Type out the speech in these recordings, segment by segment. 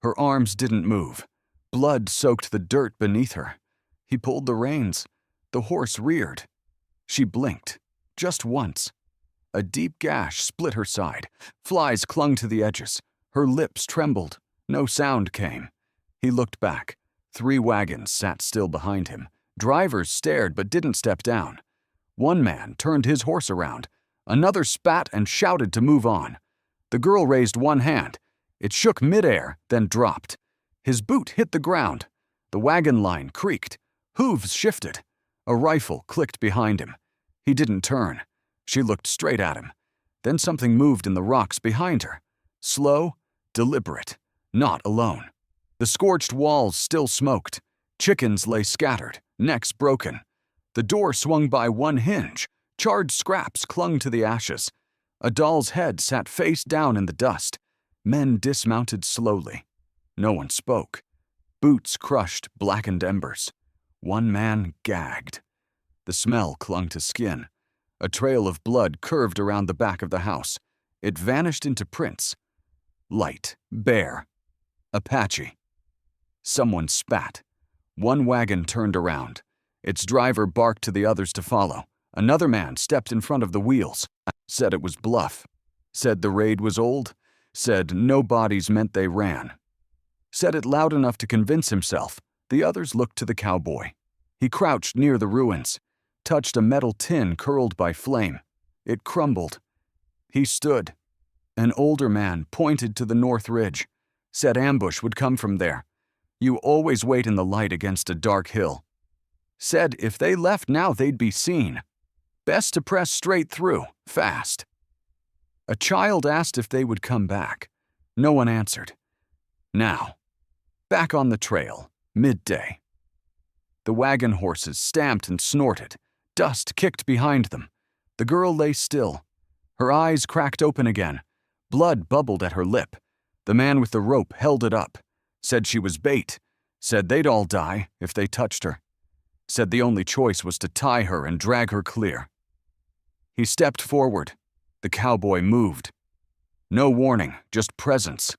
Her arms didn't move. Blood soaked the dirt beneath her. He pulled the reins. The horse reared. She blinked, just once. A deep gash split her side. Flies clung to the edges. Her lips trembled. No sound came. He looked back. 3 wagons sat still behind him. Drivers stared but didn't step down. One man turned his horse around. Another spat and shouted to move on. The girl raised one hand. It shook midair, then dropped. His boot hit the ground. The wagon line creaked. Hooves shifted. A rifle clicked behind him. He didn't turn. She looked straight at him. Then something moved in the rocks behind her. Slow, deliberate, not alone. The scorched walls still smoked. Chickens lay scattered, necks broken. The door swung by one hinge. Charred scraps clung to the ashes. A doll's head sat face down in the dust. Men dismounted slowly. No one spoke. Boots crushed blackened embers. One man gagged. The smell clung to skin. A trail of blood curved around the back of the house. It vanished into prints. Light, bare. Apache. Someone spat. One wagon turned around. Its driver barked to the others to follow. Another man stepped in front of the wheels. Said it was bluff. Said the raid was old. Said no bodies meant they ran. Said it loud enough to convince himself. The others looked to the cowboy. He crouched near the ruins. Touched a metal tin curled by flame. It crumbled. He stood. An older man pointed to the north ridge. Said ambush would come from there. You always wait in the light against a dark hill. Said if they left now they'd be seen. Best to press straight through, fast. A child asked if they would come back. No one answered. Now, back on the trail, midday. The wagon horses stamped and snorted. Dust kicked behind them. The girl lay still. Her eyes cracked open again. Blood bubbled at her lip. The man with the rope held it up. Said she was bait. Said they'd all die if they touched her. Said the only choice was to tie her and drag her clear. He stepped forward. The cowboy moved. No warning, just presence.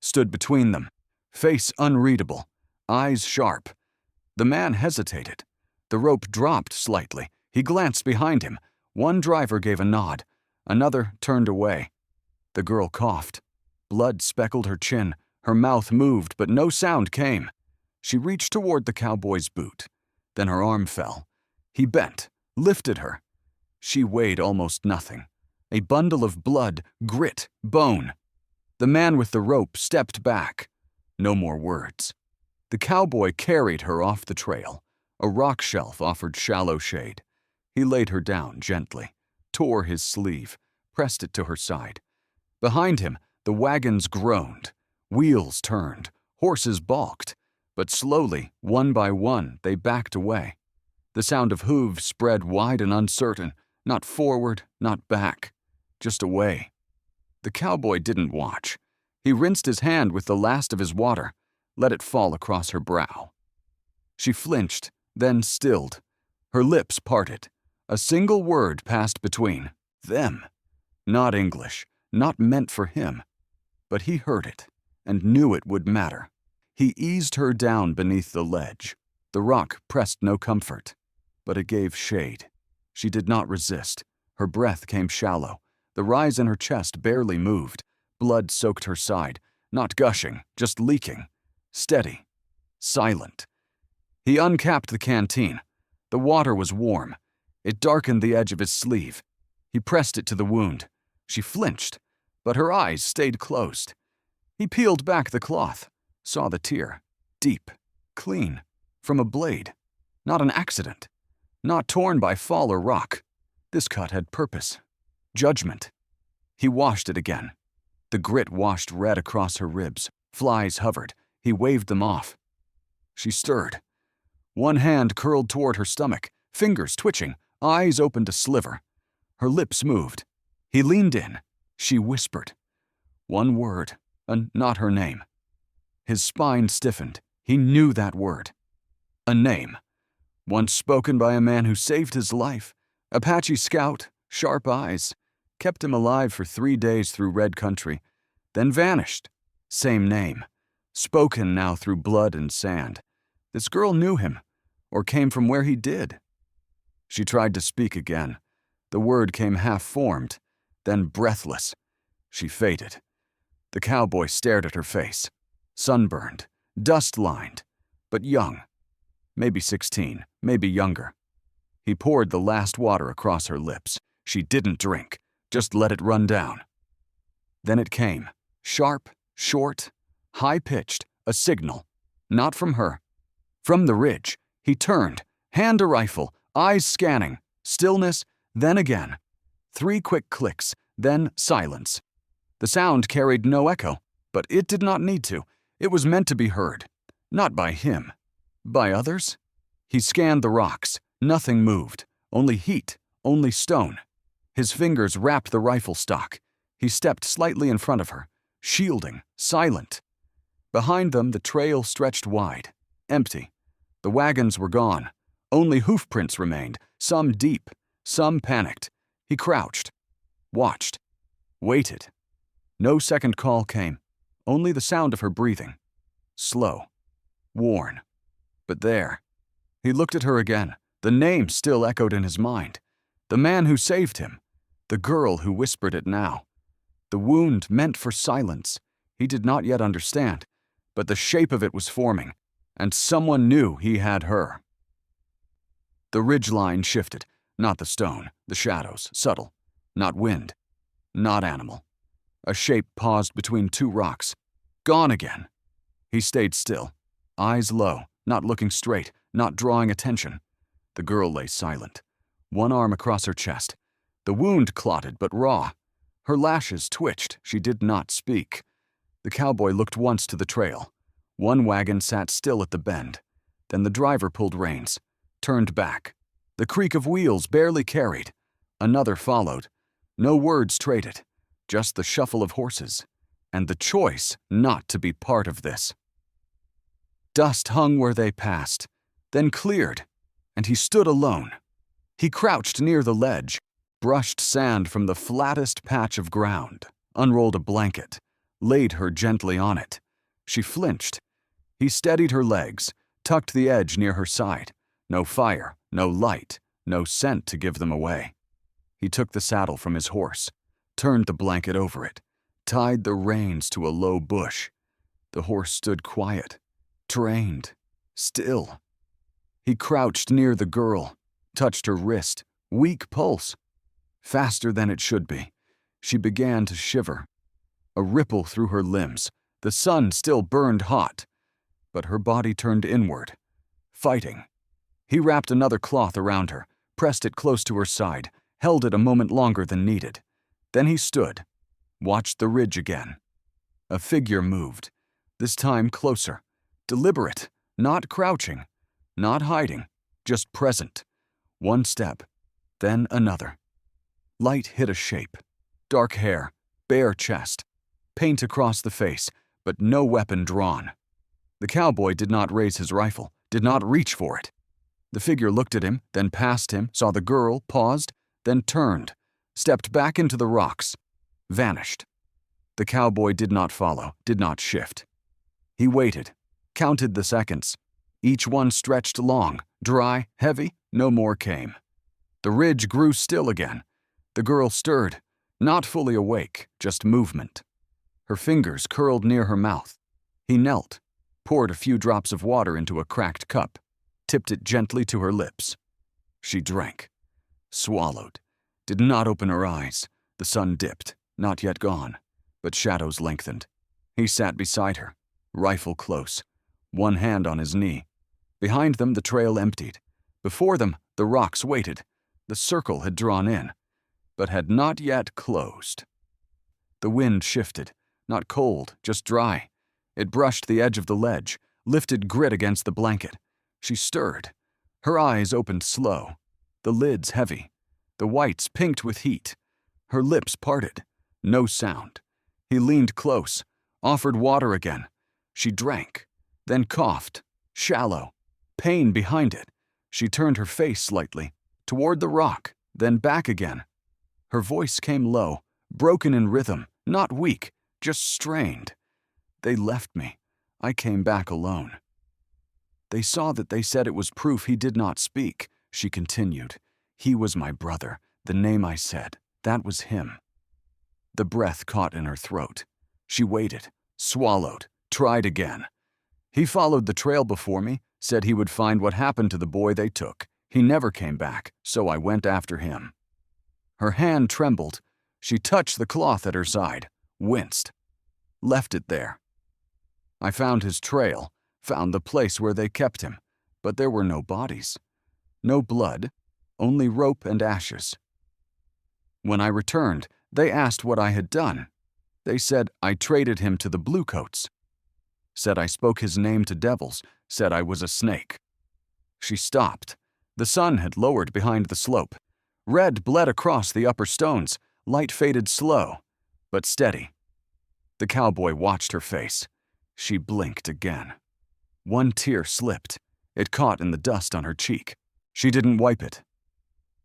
Stood between them. Face unreadable. Eyes sharp. The man hesitated. The rope dropped slightly. He glanced behind him. One driver gave a nod. Another turned away. The girl coughed. Blood speckled her chin. Her mouth moved, but no sound came. She reached toward the cowboy's boot. Then her arm fell. He bent, lifted her. She weighed almost nothing. A bundle of blood, grit, bone. The man with the rope stepped back. No more words. The cowboy carried her off the trail. A rock shelf offered shallow shade. He laid her down gently, tore his sleeve, pressed it to her side. Behind him, the wagons groaned. Wheels turned. Horses balked. But slowly, one by one, they backed away. The sound of hooves spread wide and uncertain, not forward, not back, just away. The cowboy didn't watch. He rinsed his hand with the last of his water, let it fall across her brow. She flinched, then stilled. Her lips parted. A single word passed between them. Not English, not meant for him. But he heard it, and knew it would matter. He eased her down beneath the ledge. The rock pressed no comfort, but it gave shade. She did not resist. Her breath came shallow. The rise in her chest barely moved. Blood soaked her side, not gushing, just leaking. Steady. Silent. He uncapped the canteen. The water was warm. It darkened the edge of his sleeve. He pressed it to the wound. She flinched, but her eyes stayed closed. He peeled back the cloth, saw the tear. Deep, clean, from a blade. Not an accident. Not torn by fall or rock. This cut had purpose. Judgment. He washed it again. The grit washed red across her ribs. Flies hovered. He waved them off. She stirred. One hand curled toward her stomach, fingers twitching, eyes open to sliver. Her lips moved. He leaned in. She whispered. One word, and not her name. His spine stiffened. He knew that word. A name. Once spoken by a man who saved his life. Apache scout, sharp eyes. Kept him alive for 3 days through red country. Then vanished. Same name. spoken now through blood and sand. This girl knew him, or came from where he did. She tried to speak again. The word came half-formed, then breathless. She faded. The cowboy stared at her face, sunburned, dust-lined, but young. Maybe 16, maybe younger. He poured the last water across her lips. She didn't drink, just let it run down. Then it came, sharp, short, high-pitched, a signal. Not from her. From the ridge. He turned, hand to rifle, eyes scanning, stillness, then again. 3 quick clicks, then silence. The sound carried no echo, but it did not need to. It was meant to be heard. Not by him. By others? He scanned the rocks. Nothing moved. Only heat, only stone. His fingers wrapped the rifle stock. He stepped slightly in front of her, shielding, silent. Behind them, the trail stretched wide, empty. The wagons were gone. Only hoofprints remained, some deep, some panicked. He crouched, watched, waited. No second call came, only the sound of her breathing. Slow, worn. But there. He looked at her again. The name still echoed in his mind. The man who saved him. The girl who whispered it now. The wound meant for silence. He did not yet understand, but the shape of it was forming, and someone knew he had her. The ridgeline shifted, not the stone, the shadows, subtle. Not wind, not animal. A shape paused between 2 rocks. Gone again. He stayed still, eyes low, not looking straight, not drawing attention. The girl lay silent, one arm across her chest. The wound clotted but raw. Her lashes twitched. She did not speak. The cowboy looked once to the trail. 1 wagon sat still at the bend. Then the driver pulled reins, turned back. The creak of wheels barely carried. Another followed. No words traded, just the shuffle of horses, and the choice not to be part of this. Dust hung where they passed, then cleared, and he stood alone. He crouched near the ledge, brushed sand from the flattest patch of ground, unrolled a blanket, laid her gently on it. She flinched. He steadied her legs, tucked the edge near her side. No fire, no light, no scent to give them away. He took the saddle from his horse, turned the blanket over it, tied the reins to a low bush. The horse stood quiet, trained, still. He crouched near the girl, touched her wrist, weak pulse. Faster than it should be. She began to shiver. A ripple through her limbs. The sun still burned hot, but her body turned inward, fighting. He wrapped another cloth around her, pressed it close to her side, held it a moment longer than needed. Then he stood, watched the ridge again. A figure moved, this time closer, deliberate, not crouching, not hiding, just present. 1 step, then another. Light hit a shape. Dark hair, bare chest, paint across the face, but no weapon drawn. The cowboy did not raise his rifle, did not reach for it. The figure looked at him, then past him, saw the girl, paused, then turned, stepped back into the rocks, vanished. The cowboy did not follow, did not shift. He waited, counted the seconds. Each one stretched long, dry, heavy, no more came. The ridge grew still again. The girl stirred, not fully awake, just movement. Her fingers curled near her mouth. He knelt, poured a few drops of water into a cracked cup, tipped it gently to her lips. She drank, swallowed, did not open her eyes. The sun dipped, not yet gone, but shadows lengthened. He sat beside her, rifle close, 1 hand on his knee. Behind them, the trail emptied. Before them, the rocks waited. The circle had drawn in, but had not yet closed. The wind shifted, not cold, just dry. It brushed the edge of the ledge, lifted grit against the blanket. She stirred. Her eyes opened slow, the lids heavy, the whites pinked with heat. Her lips parted, no sound. He leaned close, offered water again. She drank, then coughed, shallow, pain behind it. She turned her face slightly, toward the rock, then back again. Her voice came low, broken in rhythm, not weak, just strained. They left me. I came back alone. They saw that they said it was proof he did not speak, she continued. He was my brother, the name I said, that was him. The breath caught in her throat. She waited, swallowed, tried again. He followed the trail before me, said he would find what happened to the boy they took. He never came back, so I went after him. Her hand trembled. She touched the cloth at her side, winced, left it there. I found his trail, found the place where they kept him, but there were no bodies. No blood, only rope and ashes. When I returned, they asked what I had done. They said I traded him to the bluecoats. Said I spoke his name to devils, said I was a snake. She stopped. The sun had lowered behind the slope. Red bled across the upper stones, light faded slow, but steady. The cowboy watched her face. She blinked again. One tear slipped. It caught in the dust on her cheek. She didn't wipe it.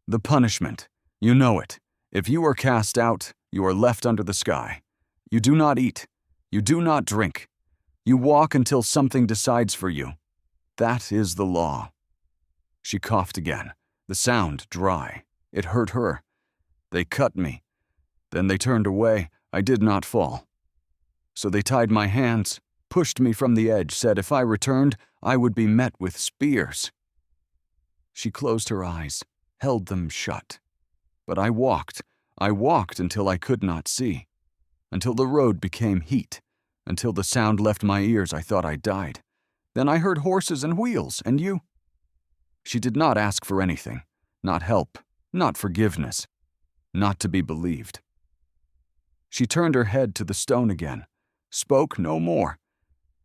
The punishment, you know it. If you are cast out, you are left under the sky. You do not eat. You do not drink. You walk until something decides for you. That is the law. She coughed again, the sound dry. It hurt her. They cut me. Then they turned away. I did not fall. So they tied my hands, pushed me from the edge, said if I returned, I would be met with spears. She closed her eyes, held them shut. But I walked until I could not see, until the road became heat, until the sound left my ears. I thought I died. Then I heard horses and wheels, and you. She did not ask for anything, not help, not forgiveness, not to be believed. She turned her head to the stone again, spoke no more.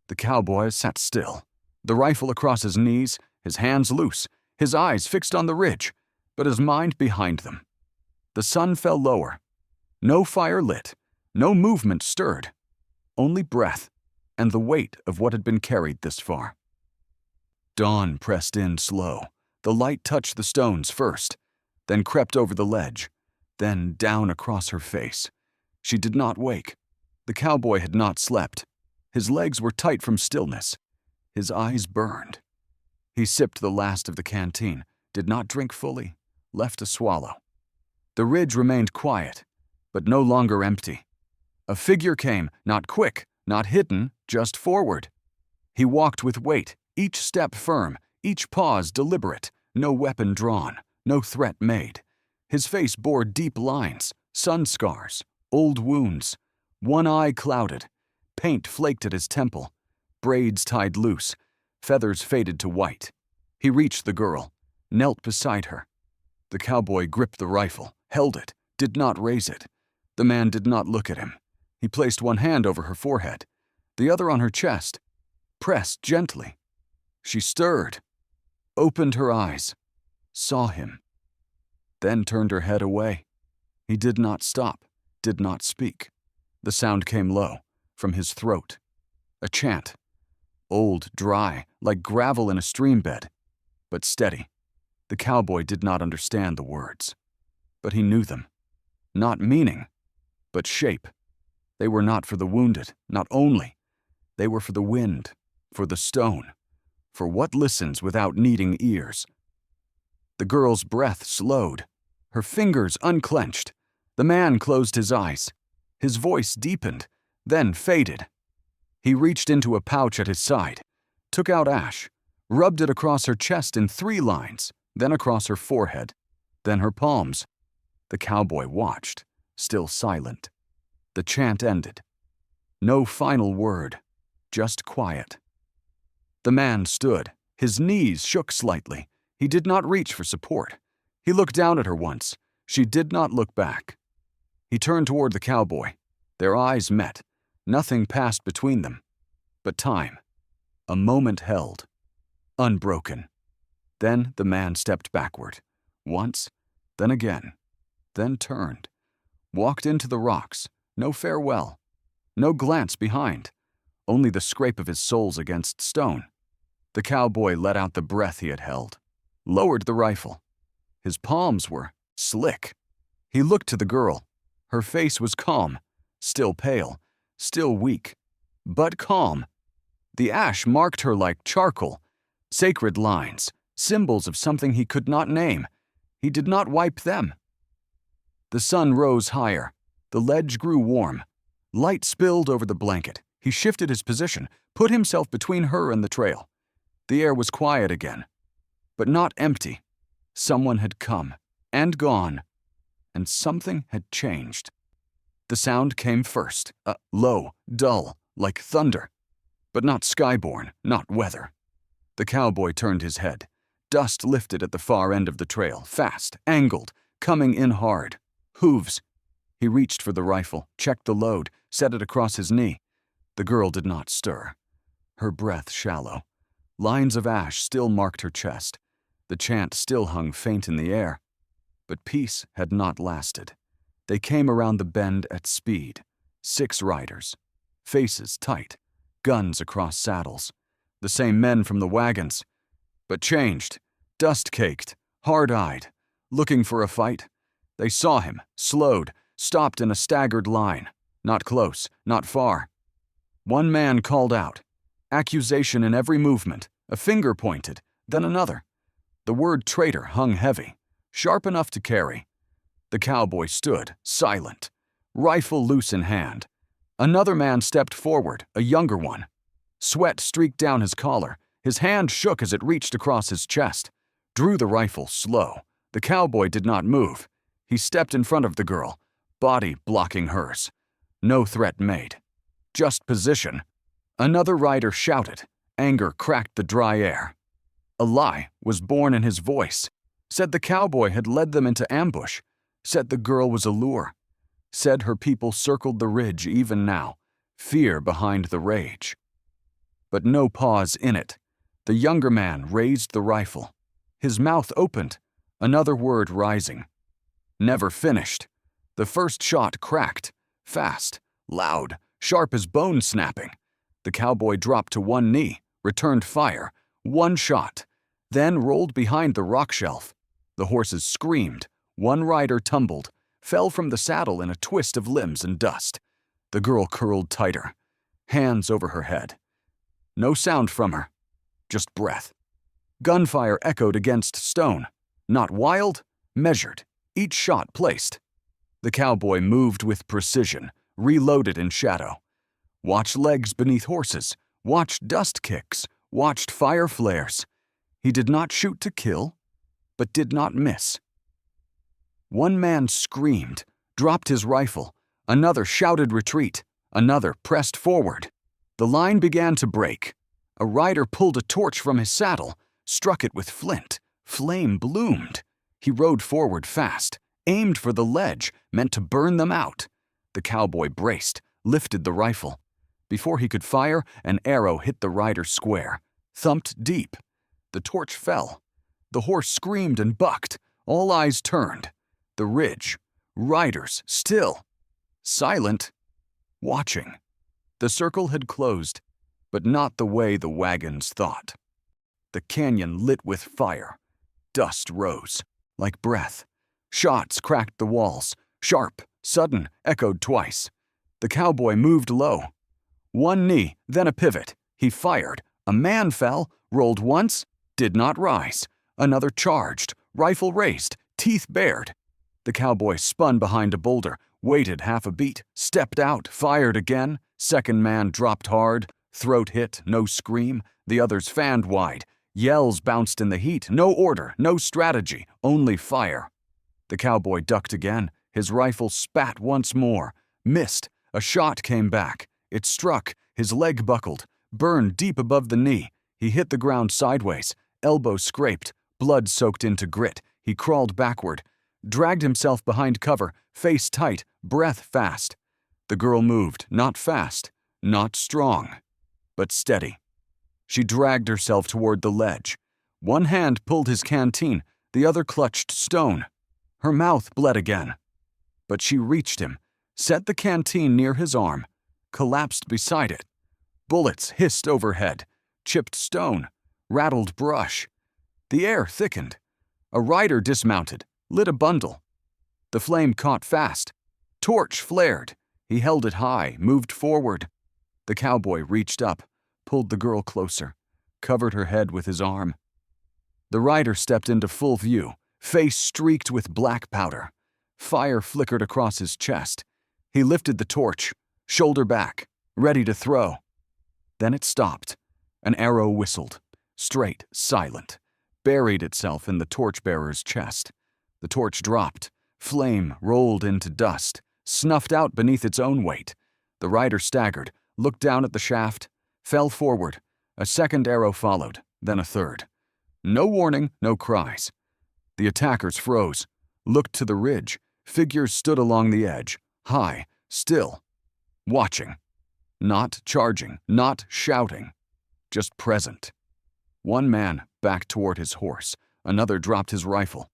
The cowboy sat still, the rifle across his knees, his hands loose, his eyes fixed on the ridge, but his mind behind them. The sun fell lower. No fire lit, no movement stirred, only breath and the weight of what had been carried this far. Dawn pressed in slow. The light touched the stones first, then crept over the ledge, then down across her face. She did not wake. The cowboy had not slept. His legs were tight from stillness. His eyes burned. He sipped the last of the canteen, did not drink fully, left a swallow. The ridge remained quiet, but no longer empty. A figure came, not quick, not hidden, just forward. He walked with weight, each step firm, each pause deliberate, no weapon drawn, no threat made. His face bore deep lines, sun scars, old wounds. One eye clouded, paint flaked at his temple, braids tied loose, feathers faded to white. He reached the girl, knelt beside her. The cowboy gripped the rifle, held it, did not raise it. The man did not look at him. He placed one hand over her forehead, the other on her chest, pressed gently. She stirred, opened her eyes, saw him, then turned her head away. He did not stop, did not speak. The sound came low, from his throat. A chant, old, dry, like gravel in a stream bed, but steady. The cowboy did not understand the words, but he knew them. Not meaning, but shape. They were not for the wounded, not only. They were for the wind, for the stone, for what listens without needing ears. The girl's breath slowed, her fingers unclenched. The man closed his eyes. His voice deepened, then faded. He reached into a pouch at his side, took out ash, rubbed it across her chest in 3 lines, then across her forehead, then her palms. The cowboy watched, still silent. The chant ended. No final word, just quiet. The man stood. His knees shook slightly. He did not reach for support. He looked down at her once. She did not look back. He turned toward the cowboy. Their eyes met. Nothing passed between them. But time. A moment held. Unbroken. Then the man stepped backward. Once, then again. Then turned. Walked into the rocks. No farewell. No glance behind. Only the scrape of his soles against stone. The cowboy let out the breath he had held. Lowered the rifle. His palms were slick. He looked to the girl. Her face was calm, still pale, still weak, but calm. The ash marked her like charcoal, sacred lines, symbols of something he could not name. He did not wipe them. The sun rose higher. The ledge grew warm. Light spilled over the blanket. He shifted his position, put himself between her and the trail. The air was quiet again, but not empty. Someone had come and gone, and something had changed. The sound came first, low, dull, like thunder, but not skyborne, not weather. The cowboy turned his head. Dust lifted at the far end of the trail, fast, angled, coming in hard. Hooves. He reached for the rifle, checked the load, set it across his knee. The girl did not stir. Her breath shallow. Lines of ash still marked her chest. The chant still hung faint in the air. But peace had not lasted. They came around the bend at speed. 6 riders. Faces tight. Guns across saddles. The same men from the wagons. But changed. Dust-caked. Hard-eyed. Looking for a fight. They saw him, slowed, stopped in a staggered line. Not close, not far. One man called out. Accusation in every movement. A finger pointed, then another. The word traitor hung heavy, sharp enough to carry. The cowboy stood, silent, rifle loose in hand. Another man stepped forward, a younger one. Sweat streaked down his collar. His hand shook as it reached across his chest. Drew the rifle slow. The cowboy did not move. He stepped in front of the girl, body blocking hers. No threat made. Just position. Another rider shouted. Anger cracked the dry air. A lie was born in his voice. Said the cowboy had led them into ambush. Said the girl was a lure. Said her people circled the ridge even now. Fear behind the rage. But no pause in it. The younger man raised the rifle. His mouth opened, another word rising. Never finished. The first shot cracked, fast, loud, sharp as bone snapping. The cowboy dropped to one knee, returned fire, one shot, then rolled behind the rock shelf. The horses screamed. One rider tumbled, fell from the saddle in a twist of limbs and dust. The girl curled tighter, hands over her head. No sound from her, just breath. Gunfire echoed against stone, not wild, measured, each shot placed. The cowboy moved with precision, reloaded in shadow. Watched legs beneath horses, watched dust kicks, watched fire flares. He did not shoot to kill, but did not miss. One man screamed, dropped his rifle. Another shouted retreat. Another pressed forward. The line began to break. A rider pulled a torch from his saddle, struck it with flint. Flame bloomed. He rode forward fast, aimed for the ledge, meant to burn them out. The cowboy braced, lifted the rifle. Before he could fire, an arrow hit the rider square, thumped deep. The torch fell. The horse screamed and bucked. All eyes turned. The ridge. Riders, still. Silent. Watching. The circle had closed, but not the way the wagons thought. The canyon lit with fire. Dust rose, like breath. Shots cracked the walls. Sharp, sudden, echoed twice. The cowboy moved low. One knee, then a pivot. He fired. A man fell, rolled once, did not rise. Another charged, rifle raised, teeth bared. The cowboy spun behind a boulder, waited half a beat, stepped out, fired again. Second man dropped hard, throat hit, no scream. The others fanned wide. Yells bounced in the heat, no order, no strategy, only fire. The cowboy ducked again. His rifle spat once more. Missed. A shot came back. It struck. His leg buckled. Burned deep above the knee. He hit the ground sideways. Elbow scraped. Blood soaked into grit. He crawled backward. Dragged himself behind cover. Face tight. Breath fast. The girl moved. Not fast. Not strong. But steady. She dragged herself toward the ledge. One hand pulled his canteen. The other clutched stone. Her mouth bled again. But she reached him, set the canteen near his arm, collapsed beside it. Bullets hissed overhead, chipped stone, rattled brush. The air thickened. A rider dismounted, lit a bundle. The flame caught fast. Torch flared. He held it high, moved forward. The cowboy reached up, pulled the girl closer, covered her head with his arm. The rider stepped into full view, face streaked with black powder. Fire flickered across his chest. He lifted the torch, shoulder back, ready to throw. Then it stopped. An arrow whistled, straight, silent, buried itself in the torchbearer's chest. The torch dropped. Flame rolled into dust, snuffed out beneath its own weight. The rider staggered, looked down at the shaft, fell forward. A second arrow followed, then a third. No warning, no cries. The attackers froze, looked to the ridge. Figures stood along the edge, high, still, watching. Not charging, not shouting, just present. One man backed toward his horse, another dropped his rifle.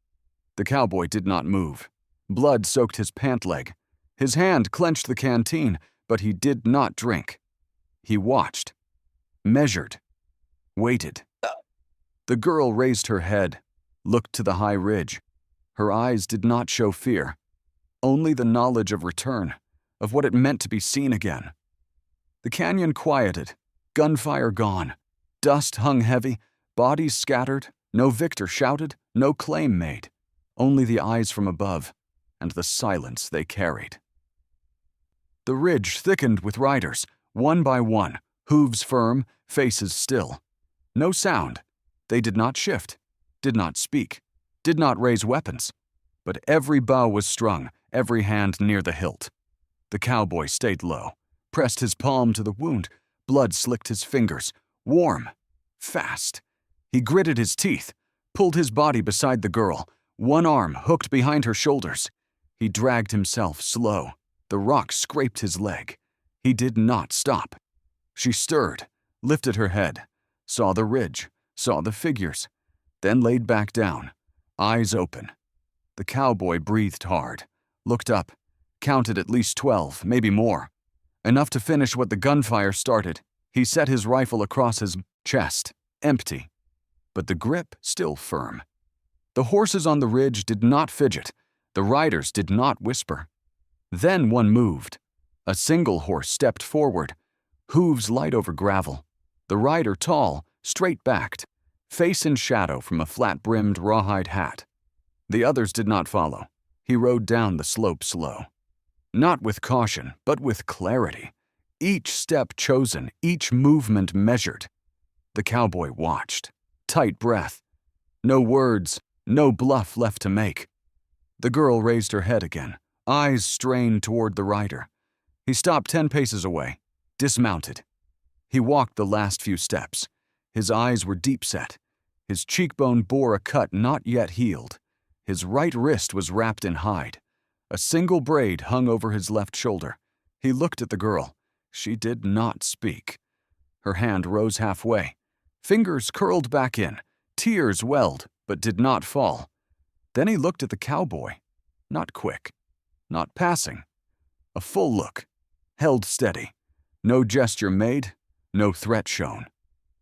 The cowboy did not move. Blood soaked his pant leg. His hand clenched the canteen, but he did not drink. He watched, measured, waited. The girl raised her head, looked to the high ridge. Her eyes did not show fear, only the knowledge of return, of what it meant to be seen again. The canyon quieted, gunfire gone, dust hung heavy, bodies scattered, no victor shouted, no claim made, only the eyes from above and the silence they carried. The ridge thickened with riders, one by one, hooves firm, faces still. No sound. They did not shift, did not speak, did not raise weapons. But every bow was strung, every hand near the hilt. The cowboy stayed low, pressed his palm to the wound. Blood slicked his fingers, warm, fast. He gritted his teeth, pulled his body beside the girl, one arm hooked behind her shoulders. He dragged himself slow. The rock scraped his leg. He did not stop. She stirred, lifted her head, saw the ridge, saw the figures, then laid back down, eyes open. The cowboy breathed hard, looked up, counted at least 12, maybe more. Enough to finish what the gunfire started. He set his rifle across his chest, empty, but the grip still firm. The horses on the ridge did not fidget. The riders did not whisper. Then one moved. A single horse stepped forward, hooves light over gravel. The rider tall, straight-backed, face in shadow from a flat-brimmed rawhide hat. The others did not follow. He rode down the slope slow. Not with caution, but with clarity. Each step chosen, each movement measured. The cowboy watched, tight breath. No words, no bluff left to make. The girl raised her head again, eyes strained toward the rider. He stopped 10 paces away, dismounted. He walked the last few steps. His eyes were deep set. His cheekbone bore a cut not yet healed. His right wrist was wrapped in hide. A single braid hung over his left shoulder. He looked at the girl. She did not speak. Her hand rose halfway. Fingers curled back in. Tears welled, but did not fall. Then he looked at the cowboy. Not quick. Not passing. A full look. Held steady. No gesture made. No threat shown.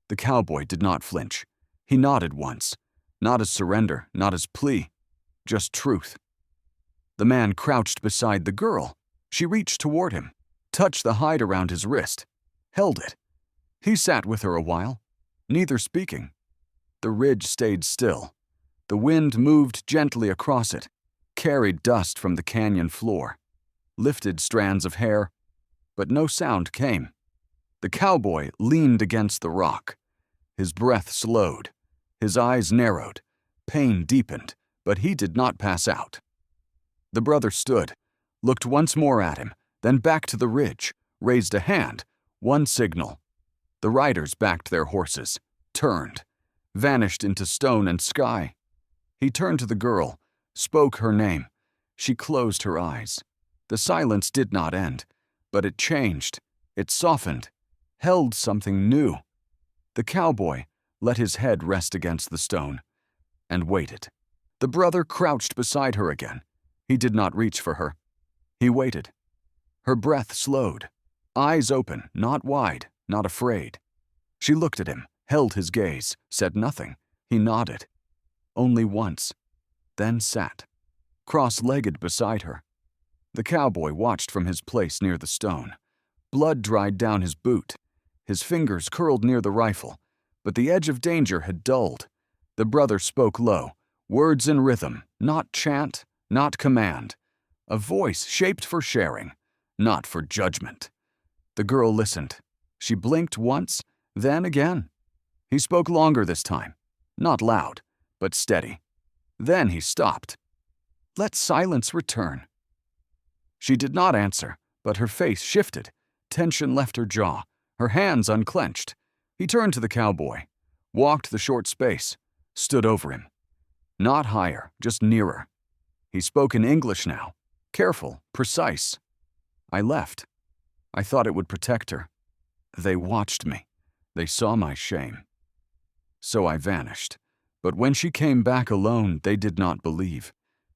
The cowboy did not flinch. He nodded once. Not as surrender, not as plea. Just truth. The man crouched beside the girl. She reached toward him, touched the hide around his wrist, held it. He sat with her a while, neither speaking. The ridge stayed still. The wind moved gently across it, carried dust from the canyon floor, lifted strands of hair, but no sound came. The cowboy leaned against the rock. His breath slowed, his eyes narrowed, pain deepened, but he did not pass out. The brother stood, looked once more at him, then back to the ridge, raised a hand, one signal. The riders backed their horses, turned, vanished into stone and sky. He turned to the girl, spoke her name. She closed her eyes. The silence did not end, but it changed, it softened, held something new. The cowboy let his head rest against the stone and waited. The brother crouched beside her again. He did not reach for her. He waited. Her breath slowed, eyes open, not wide, not afraid. She looked at him, held his gaze, said nothing. He nodded. Only once, then sat, cross-legged beside her. The cowboy watched from his place near the stone. Blood dried down his boot. His fingers curled near the rifle, but the edge of danger had dulled. The brother spoke low, words in rhythm, not chant, not command. A voice shaped for sharing, not for judgment. The girl listened. She blinked once, then again. He spoke longer this time, not loud, but steady. Then he stopped. "Let silence return." She did not answer, but her face shifted. Tension left her jaw, her hands unclenched. He turned to the cowboy, walked the short space, stood over him. Not higher, just nearer. He spoke in English now, careful, precise. "I left. I thought it would protect her. They watched me. They saw my shame. So I vanished. But when she came back alone, they did not believe,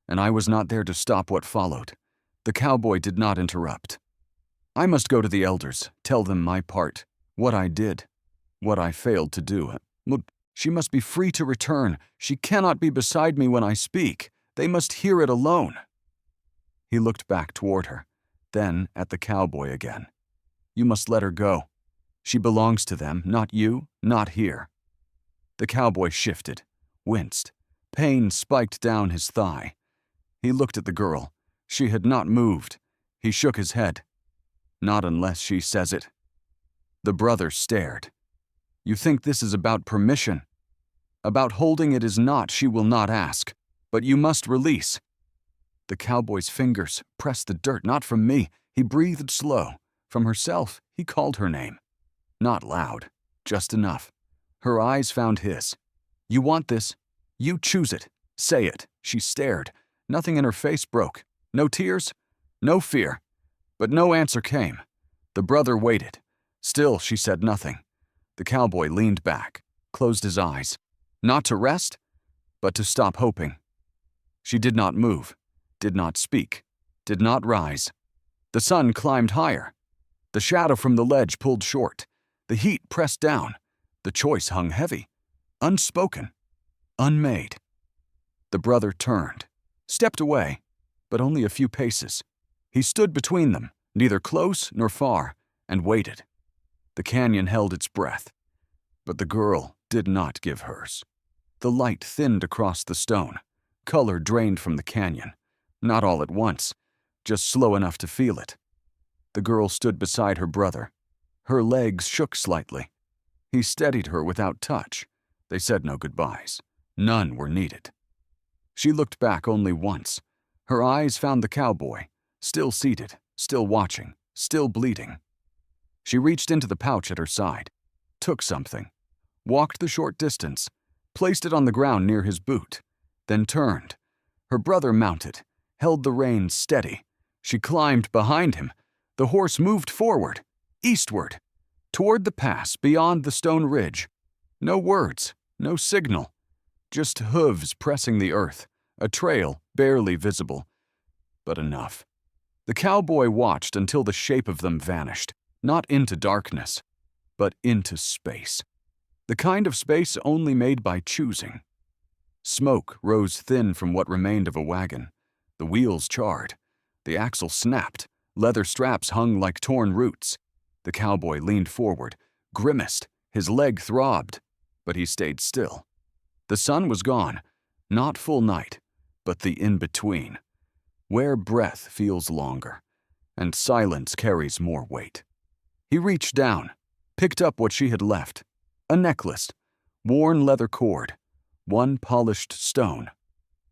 and I was not there to stop what followed." The cowboy did not interrupt. "I must go to the elders, tell them my part, what I did, what I failed to do. She must be free to return. She cannot be beside me when I speak. They must hear it alone." He looked back toward her, then at the cowboy again. "You must let her go. She belongs to them, not you, not here." The cowboy shifted, winced. Pain spiked down his thigh. He looked at the girl. She had not moved. He shook his head. "Not unless she says it." The brother stared. "You think this is about permission? About holding it is not, she will not ask. But you must release." The cowboy's fingers pressed the dirt, not from me. He breathed slow. From herself, he called her name. Not loud, just enough. Her eyes found his. "You want this? You choose it. Say it." She stared. Nothing in her face broke. No tears, no fear. But no answer came. The brother waited. Still, she said nothing. The cowboy leaned back, closed his eyes. Not to rest, but to stop hoping. She did not move, did not speak, did not rise. The sun climbed higher. The shadow from the ledge pulled short. The heat pressed down. The choice hung heavy, unspoken, unmade. The brother turned, stepped away, but only a few paces. He stood between them, neither close nor far, and waited. The canyon held its breath, but the girl did not give hers. The light thinned across the stone. Color drained from the canyon, not all at once, just slow enough to feel it. The girl stood beside her brother. Her legs shook slightly. He steadied her without touch. They said no goodbyes. None were needed. She looked back only once. Her eyes found the cowboy, still seated, still watching, still bleeding. She reached into the pouch at her side, took something, walked the short distance, placed it on the ground near his boot, then turned. Her brother mounted, held the reins steady. She climbed behind him. The horse moved forward, eastward, toward the pass beyond the stone ridge. No words, no signal, just hooves pressing the earth, a trail barely visible, but enough. The cowboy watched until the shape of them vanished, not into darkness, but into space. The kind of space only made by choosing. Smoke rose thin from what remained of a wagon. The wheels charred. The axle snapped. Leather straps hung like torn roots. The cowboy leaned forward, grimaced. His leg throbbed, but he stayed still. The sun was gone. Not full night, but the in-between, where breath feels longer and silence carries more weight. He reached down, picked up what she had left. A necklace, worn leather cord, one polished stone.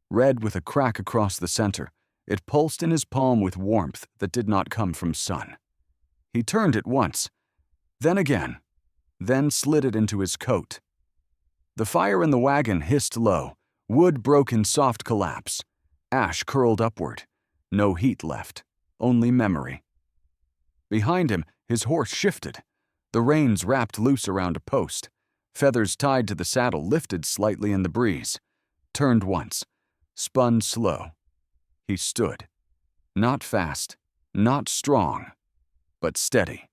Red with a crack across the center, it pulsed in his palm with warmth that did not come from sun. He turned it once, then again, then slid it into his coat. The fire in the wagon hissed low. Wood broke in soft collapse. Ash curled upward. No heat left, only memory. Behind him, his horse shifted. The reins wrapped loose around a post. Feathers tied to the saddle lifted slightly in the breeze. Turned once, spun slow. He stood. Not fast, not strong, but steady.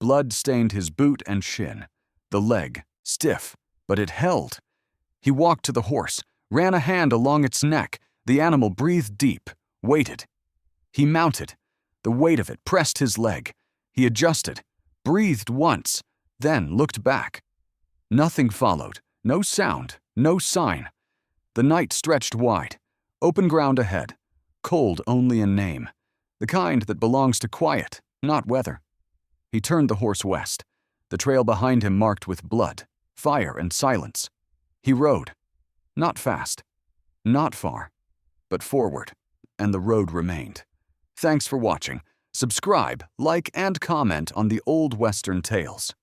Blood stained his boot and shin. The leg, stiff, but it held. He walked to the horse, ran a hand along its neck. The animal breathed deep, waited. He mounted. The weight of it pressed his leg. He adjusted, breathed once, then looked back. Nothing followed, no sound, no sign. The night stretched wide, open ground ahead, cold only in name, the kind that belongs to quiet, not weather. He turned the horse west, the trail behind him marked with blood, fire, and silence. He rode, not fast, not far, but forward, and the road remained. Thanks for watching. Subscribe, like, and comment on the Old Western Tales.